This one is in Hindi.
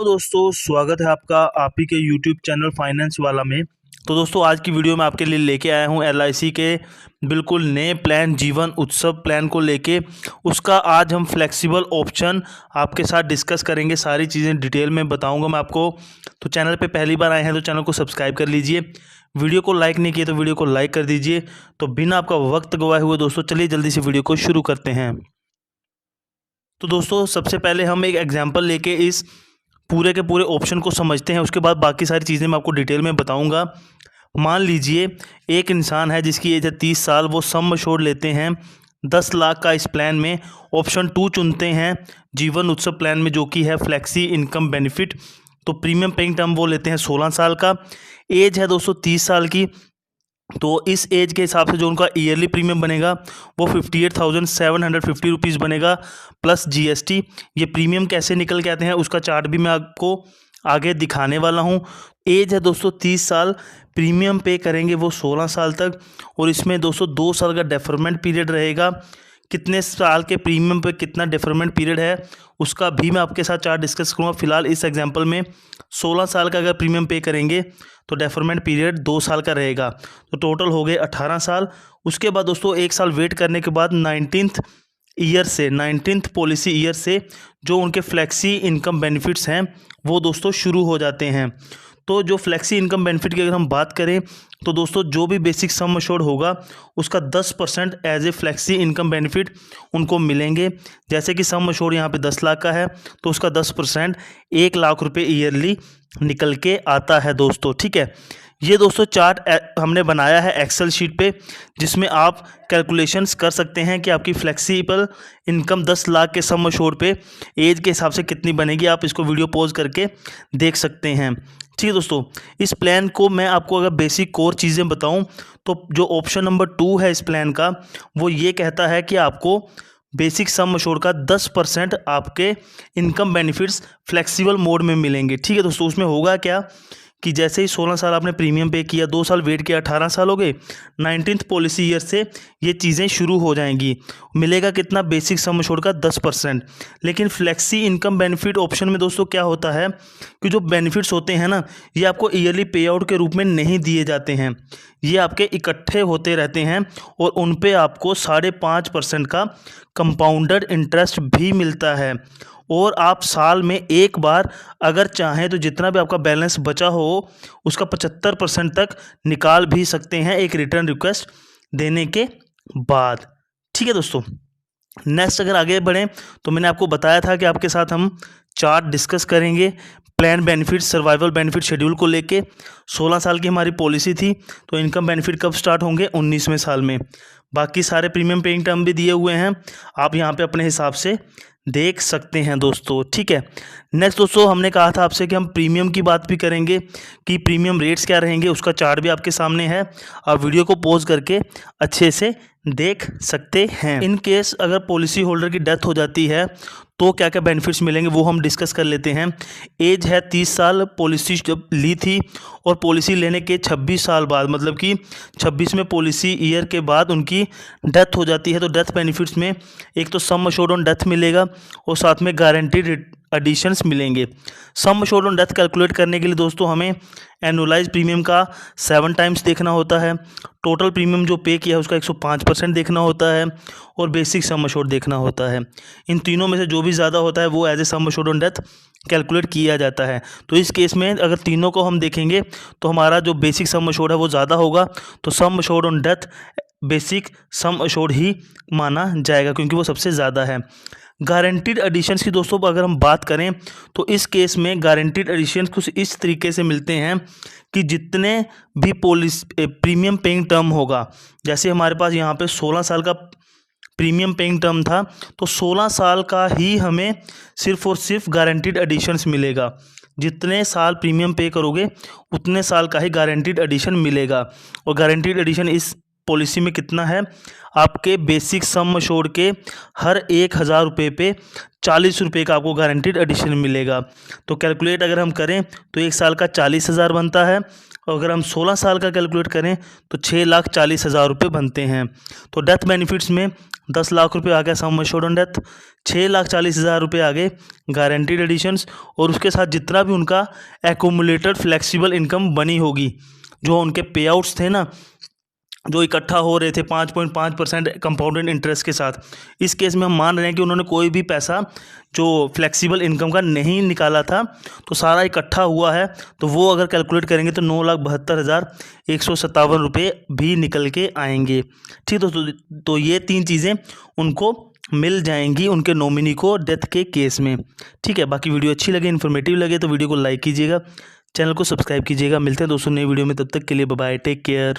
तो दोस्तों स्वागत है आपका आप ही के यूट्यूब चैनल फाइनेंस वाला में। तो दोस्तों आज की वीडियो में आपके लिए लेके आया हूँ एलआईसी के बिल्कुल नए प्लान जीवन उत्सव प्लान को लेके। उसका आज हम फ्लेक्सिबल ऑप्शन आपके साथ डिस्कस करेंगे, सारी चीज़ें डिटेल में बताऊंगा मैं आपको। तो चैनल पे पहली बार आए हैं तो चैनल को सब्सक्राइब कर लीजिए, वीडियो को लाइक नहीं किए तो वीडियो को लाइक कर दीजिए। तो बिना आपका वक्त गवाए हुए दोस्तों चलिए जल्दी से वीडियो को शुरू करते हैं। तो दोस्तों सबसे पहले हम एक एग्जाम्पल लेके इस पूरे के पूरे ऑप्शन को समझते हैं, उसके बाद बाकी सारी चीज़ें मैं आपको डिटेल में बताऊंगा। मान लीजिए एक इंसान है जिसकी एज है 30 साल, वो सम एश्योर्ड लेते हैं 10 लाख का इस प्लान में। ऑप्शन 2 चुनते हैं जीवन उत्सव प्लान में, जो कि है फ्लैक्सी इनकम बेनिफिट। तो प्रीमियम पेइंग टर्म वो लेते हैं 16 साल का। एज है दोस्तों 30 साल की, तो इस एज के हिसाब से जो उनका ईयरली प्रीमियम बनेगा वो 58,750 रुपीज़ बनेगा प्लस जीएसटी। ये प्रीमियम कैसे निकल के आते हैं उसका चार्ट भी मैं आपको आगे दिखाने वाला हूँ। एज है दोस्तों 30 साल, प्रीमियम पे करेंगे वो 16 साल तक, और इसमें दोस्तों 2 साल का डेफरमेंट पीरियड रहेगा। कितने साल के प्रीमियम पे कितना डेफरमेंट पीरियड है उसका भी मैं आपके साथ चार्ट डिस्कस करूँगा। फिलहाल इस एग्जांपल में 16 साल का अगर प्रीमियम पे करेंगे तो डेफरमेंट पीरियड 2 साल का रहेगा, तो टोटल हो गए 18 साल। उसके बाद दोस्तों 1 साल वेट करने के बाद 19th पॉलिसी ईयर से जो उनके फ्लैक्सी इनकम बेनिफिट्स हैं वो दोस्तों शुरू हो जाते हैं। तो जो फ्लैक्सी इनकम बेनिफिट की अगर हम बात करें तो दोस्तों जो भी बेसिक सम एश्योर्ड होगा उसका 10% as a flexi income benefit उनको मिलेंगे। जैसे कि सम एश्योर्ड यहाँ पे 10 लाख का है तो उसका 10% 1 लाख रुपए ईयरली निकल के आता है दोस्तों, ठीक है। ये दोस्तों चार्ट हमने बनाया है एक्सेल शीट पे, जिसमें आप कैलकुलेशंस कर सकते हैं कि आपकी फ्लेक्सिबल इनकम 10 लाख के सम एश्योर्ड पे एज के हिसाब से कितनी बनेगी। आप इसको वीडियो पॉज करके देख सकते हैं, ठीक है दोस्तों। इस प्लान को मैं आपको अगर बेसिक कोर चीज़ें बताऊं तो जो ऑप्शन नंबर 2 है इस प्लान का वो ये कहता है कि आपको बेसिक सम एश्योर्ड का 10% आपके इनकम बेनिफिट्स फ्लेक्सिबल मोड में मिलेंगे, ठीक है दोस्तों। उसमें होगा क्या कि जैसे ही 16 साल आपने प्रीमियम पे किया, 2 साल वेट किया, 18 साल हो गए, 19th पॉलिसी ईयर से ये चीज़ें शुरू हो जाएंगी। मिलेगा कितना? बेसिक सम एश्योर्ड का 10%। लेकिन फ्लेक्सी इनकम बेनिफिट ऑप्शन में दोस्तों क्या होता है कि जो बेनिफिट्स होते हैं ना, ये आपको ईयरली पे आउट के रूप में नहीं दिए जाते हैं, ये आपके इकट्ठे होते रहते हैं और उन पे आपको 5.5% का कंपाउंडर इंटरेस्ट भी मिलता है। और आप साल में एक बार अगर चाहें तो जितना भी आपका बैलेंस बचा हो उसका 75% तक निकाल भी सकते हैं एक रिटर्न रिक्वेस्ट देने के बाद, ठीक है दोस्तों। नेक्स्ट अगर आगे बढ़ें तो मैंने आपको बताया था कि आपके साथ हम चार्ट डिस्कस करेंगे plan benefit survival benefit schedule को लेके। 16 साल की हमारी पॉलिसी थी, तो इनकम बेनिफिट कब स्टार्ट होंगे? 19वें साल में। बाकी सारे प्रीमियम पेइंग टर्म भी दिए हुए हैं, आप यहाँ पे अपने हिसाब से देख सकते हैं दोस्तों, ठीक है। नेक्स्ट दोस्तों हमने कहा था आपसे कि हम प्रीमियम की बात भी करेंगे कि प्रीमियम रेट्स क्या रहेंगे, उसका चार्ट भी आपके सामने है। आप वीडियो को पॉज करके अच्छे से देख सकते हैं। इन केस अगर पॉलिसी होल्डर की डेथ हो जाती है तो क्या क्या बेनिफिट्स मिलेंगे वो हम डिस्कस कर लेते हैं। एज है 30 साल, पॉलिसी जब ली थी और पॉलिसी लेने के 26 साल बाद, मतलब कि 26वें पॉलिसी ईयर के बाद उनकी डेथ हो जाती है, तो डेथ बेनिफिट्स में एक तो सम एश्योर्ड ऑन डेथ मिलेगा और साथ में गारंटीड एडिशंस मिलेंगे। सम एश्योर्ड ऑन डेथ कैलकुलेट करने के लिए दोस्तों हमें एनुअलाइज प्रीमियम का 7 टाइम्स देखना होता है, टोटल प्रीमियम जो पे किया है उसका 105% देखना होता है और बेसिक सम एश्योर्ड देखना होता है। इन तीनों में से जो भी ज़्यादा होता है वो as a sum assured on death calculate किया जाता है। तो इस केस में अगर तीनों को हम देखेंगे तो हमारा जो बेसिक सम एश्योर्ड है वो ज़्यादा होगा, तो sum assured on death basic sum assured ही माना जाएगा क्योंकि वो सबसे ज़्यादा है। गारंटीड एडिशंस की दोस्तों अगर हम बात करें तो इस केस में गारंटीड एडिशंस कुछ इस तरीके से मिलते हैं कि जितने भी प्रीमियम पेइंग टर्म होगा, जैसे हमारे पास यहाँ पे 16 साल का प्रीमियम पेइंग टर्म था, तो 16 साल का ही हमें सिर्फ और सिर्फ गारंटीड एडिशंस मिलेगा। जितने साल प्रीमियम पे करोगे उतने साल का ही गारंटीड एडिशन मिलेगा। और गारंटीड एडिशन इस पॉलिसी में कितना है? आपके बेसिक सम एश्योर्ड के हर 1,000 रुपये पे 40 रुपये का आपको गारंटीड एडिशन मिलेगा। तो कैलकुलेट अगर हम करें तो 1 साल का 40,000 बनता है, और अगर हम 16 साल का कैलकुलेट करें तो 6,40,000 रुपये बनते हैं। तो डेथ बेनिफिट्स में 10 लाख रुपए आ गया सम एश्योर्ड ऑन डेथ, 6,40,000 रुपये आ गए गारंटीड एडिशंस, और उसके साथ जितना भी उनका एक्यूमुलेटेड फ्लेक्सिबल इनकम बनी होगी, जो उनके पे आउट्स थे ना, जो इकट्ठा हो रहे थे 5.5% कंपाउंडेड इंटरेस्ट के साथ, इस केस में हम मान रहे हैं कि उन्होंने कोई भी पैसा जो फ्लेक्सिबल इनकम का नहीं निकाला था, तो सारा इकट्ठा हुआ है, तो वो अगर कैलकुलेट करेंगे तो 9,72,157 रुपये भी निकल के आएंगे। ठीक तो ये 3 चीज़ें उनको मिल जाएंगी उनके नॉमिनी को डेथ के केस में। ठीक है, बाकी वीडियो अच्छी लगे, इन्फॉर्मेटिव लगे तो वीडियो को लाइक कीजिएगा, चैनल को सब्सक्राइब कीजिएगा। मिलते हैं दोस्तों नई वीडियो में, तब तक के लिए बाय बाय, टेक केयर।